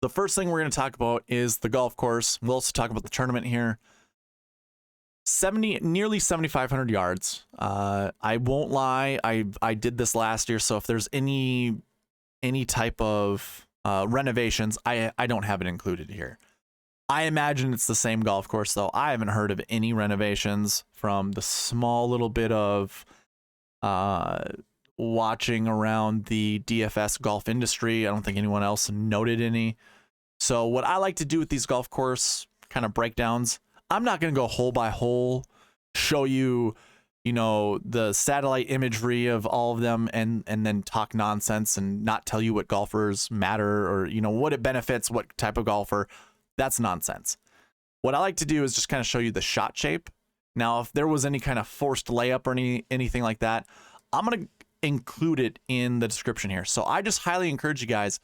The first thing we're going to talk about is the golf course. We'll also talk about the tournament here. Nearly 7,500 yards. I won't lie. I did this last year, so if there's any type of renovations, I don't have it included here. I imagine it's the same golf course, though. I haven't heard of any renovations from the small little bit of watching around the DFS golf industry. I don't think anyone else noted any. So what I like to do with these golf course kind of breakdowns, I'm not going to go hole by hole, show you, the satellite imagery of all of them and then talk nonsense and not tell you what golfers matter or, what it benefits, what type of golfer. That's nonsense. What I like to do is just kind of show you the shot shape. Now, if there was any kind of forced layup or anything like that, I'm going to include it in the description here. So I just highly encourage you guys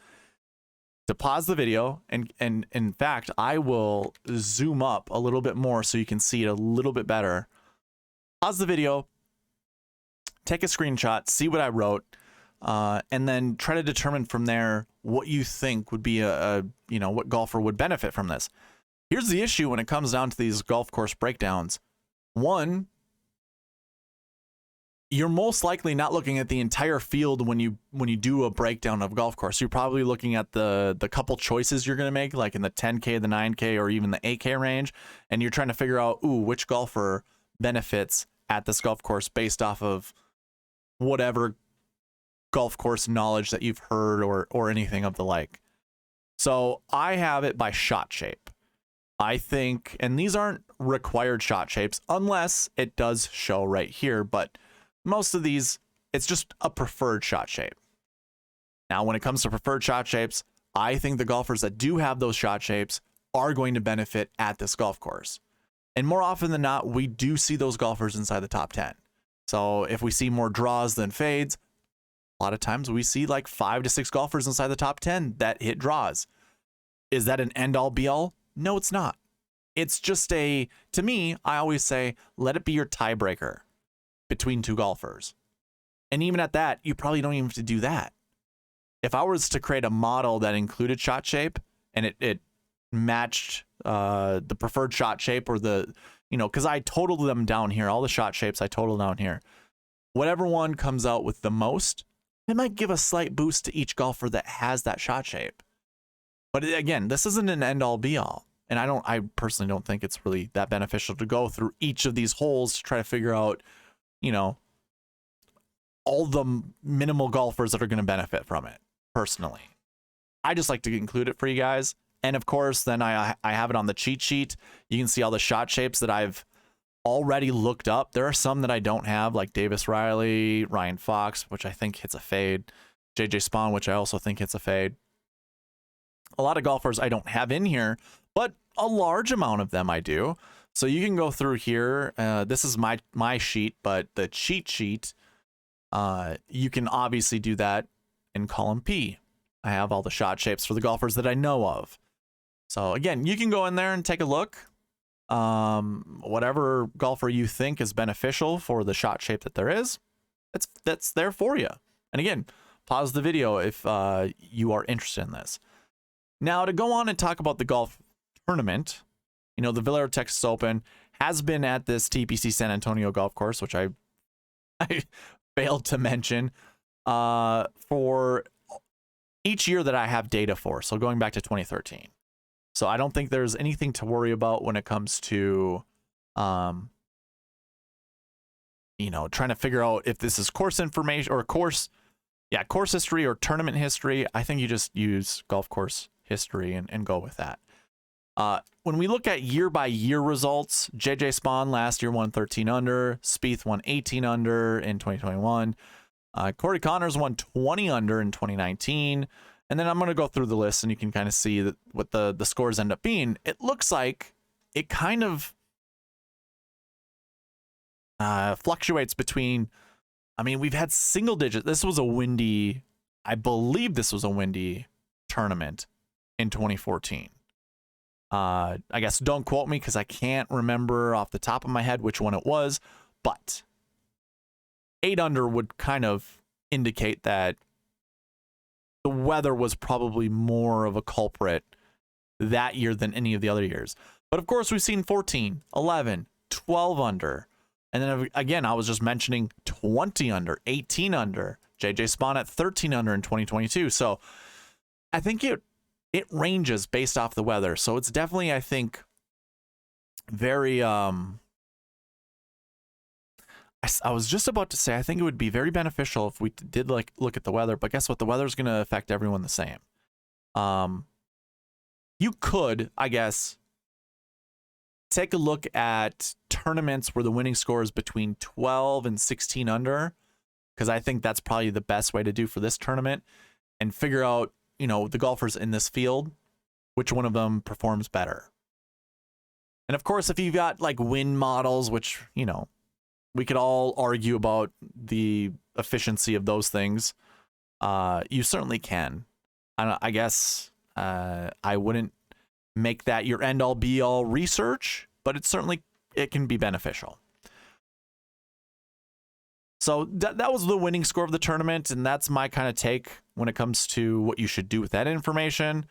to pause the video and in fact, I will zoom up a little bit more so you can see it a little bit better. Pause the video, take a screenshot, see what I wrote, and then try to determine from there what you think would be what golfer would benefit from this. Here's the issue when it comes down to these golf course breakdowns. One, you're most likely not looking at the entire field when you do a breakdown of golf course. You're probably looking at the couple choices you're going to make, like in the 10K, the 9K, or even the 8K range, and you're trying to figure out, which golfer benefits at this golf course based off of whatever golf course knowledge that you've heard or anything of the like. So I have it by shot shape. I think, and these aren't required shot shapes unless it does show right here, but most of these, it's just a preferred shot shape. Now, when it comes to preferred shot shapes, I think the golfers that do have those shot shapes are going to benefit at this golf course. And more often than not, we do see those golfers inside the top 10. So if we see more draws than fades, a lot of times we see like 5 to 6 golfers inside the top 10 that hit draws. Is that an end-all be-all? No, it's not. It's just to me, I always say, let it be your tiebreaker between two golfers. And even at that, you probably don't even have to do that. If I was to create a model that included shot shape and it matched the preferred shot shape or because I totaled them down here, all the shot shapes I totaled down here. Whatever one comes out with the most, it might give a slight boost to each golfer that has that shot shape. But again, this isn't an end all be all. And I personally don't think it's really that beneficial to go through each of these holes to try to figure out, all the minimal golfers that are going to benefit from it, personally. I just like to include it for you guys. And of course, then I have it on the cheat sheet. You can see all the shot shapes that I've already looked up. There are some that I don't have, like Davis Riley, Ryan Fox, which I think hits a fade, JJ Spawn, which I also think hits a fade. A lot of golfers I don't have in here, but a large amount of them I do. So you can go through here. This is my sheet, but the cheat sheet, you can obviously do that in column P. I have all the shot shapes for the golfers that I know of. So again, you can go in there and take a look. Whatever golfer you think is beneficial for the shot shape that there is, that's there for you. And again, pause the video if you are interested in this. Now, to go on and talk about the golf tournament, the Valero Texas Open has been at this TPC San Antonio golf course, which I failed to mention, for each year that I have data for. So going back to 2013. So I don't think there's anything to worry about when it comes to, trying to figure out if this is course information or course history or tournament history. I think you just use golf course history and go with that. When we look at year-by-year results, JJ Spawn last year won 13 under, Spieth won 18 under in 2021, Corey Connors won 20 under in 2019, and then I'm going to go through the list and you can kind of see what the scores end up being. It looks like it kind of fluctuates between, we've had single digit. I believe this was a windy tournament in 2014. I guess don't quote me because I can't remember off the top of my head which one it was, but 8 under would kind of indicate that the weather was probably more of a culprit that year than any of the other years. But of course, we've seen 14, 11, 12 under. And then again, I was just mentioning 20 under, 18 under. JJ Spawn at 13 under in 2022. So I think it ranges based off the weather. So it's definitely, I think, very I was just about to say, I think it would be very beneficial if we did like look at the weather, but guess what? The weather's going to affect everyone the same. You could, I guess, take a look at tournaments where the winning score is between 12 and 16 under, because I think that's probably the best way to do for this tournament, and figure out, the golfers in this field, which one of them performs better. And of course, if you've got like win models, which, we could all argue about the efficiency of those things, you certainly can. I guess I wouldn't make that your end-all be-all research, but it can be beneficial. So that was the winning score of the tournament, and that's my kind of take when it comes to what you should do with that information.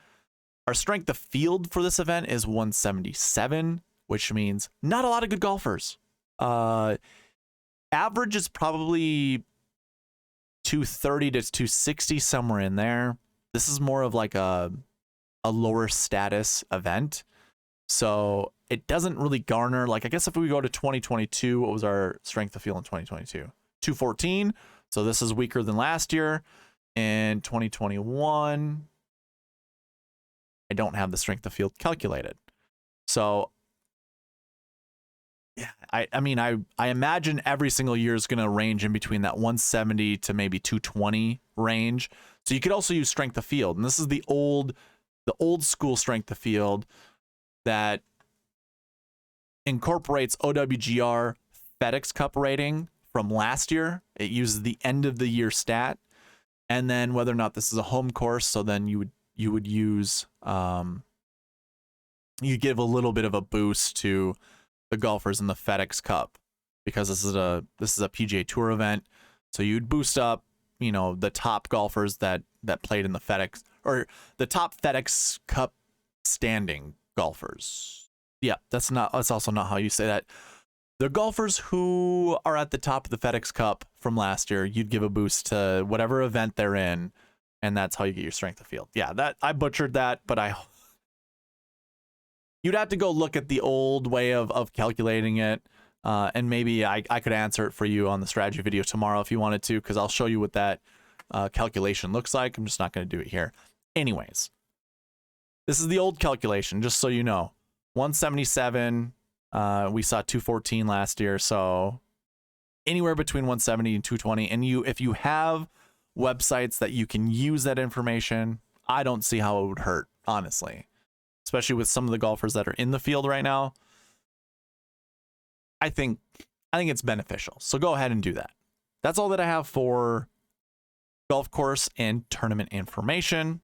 Our strength of field for this event is 177, which means not a lot of good golfers. Average is probably 230 to 260, somewhere in there. This is more of like a lower status event. So it doesn't really garner, like, I guess if we go to 2022, what was our strength of field in 2022? 214. So this is weaker than last year. In 2021, I don't have the strength of field calculated. So yeah, I imagine every single year is going to range in between that 170 to maybe 220 range. So you could also use strength of field. And this is the old school strength of field that incorporates OWGR FedEx Cup rating from last year. It uses the end of the year stat. And then whether or not this is a home course, so then you would use, you give a little bit of a boost to the golfers in the FedEx Cup, because this is a PGA Tour event. So you'd boost up, the top golfers that played in the FedEx, or the top FedEx Cup standing golfers. Yeah, that's also not how you say that. The golfers who are at the top of the FedEx Cup from last year, you'd give a boost to whatever event they're in, and that's how you get your strength of field. Yeah, that I butchered that, but you'd have to go look at the old way of calculating it, and maybe I could answer it for you on the strategy video tomorrow if you wanted to, because I'll show you what that calculation looks like. I'm just not going to do it here. Anyways, this is the old calculation, just so you know. 177, we saw 214 last year, so anywhere between 170 and 220. And if you have websites that you can use that information, I don't see how it would hurt, honestly. Especially with some of the golfers that are in the field right now. I think it's beneficial. So go ahead and do that. That's all that I have for golf course and tournament information.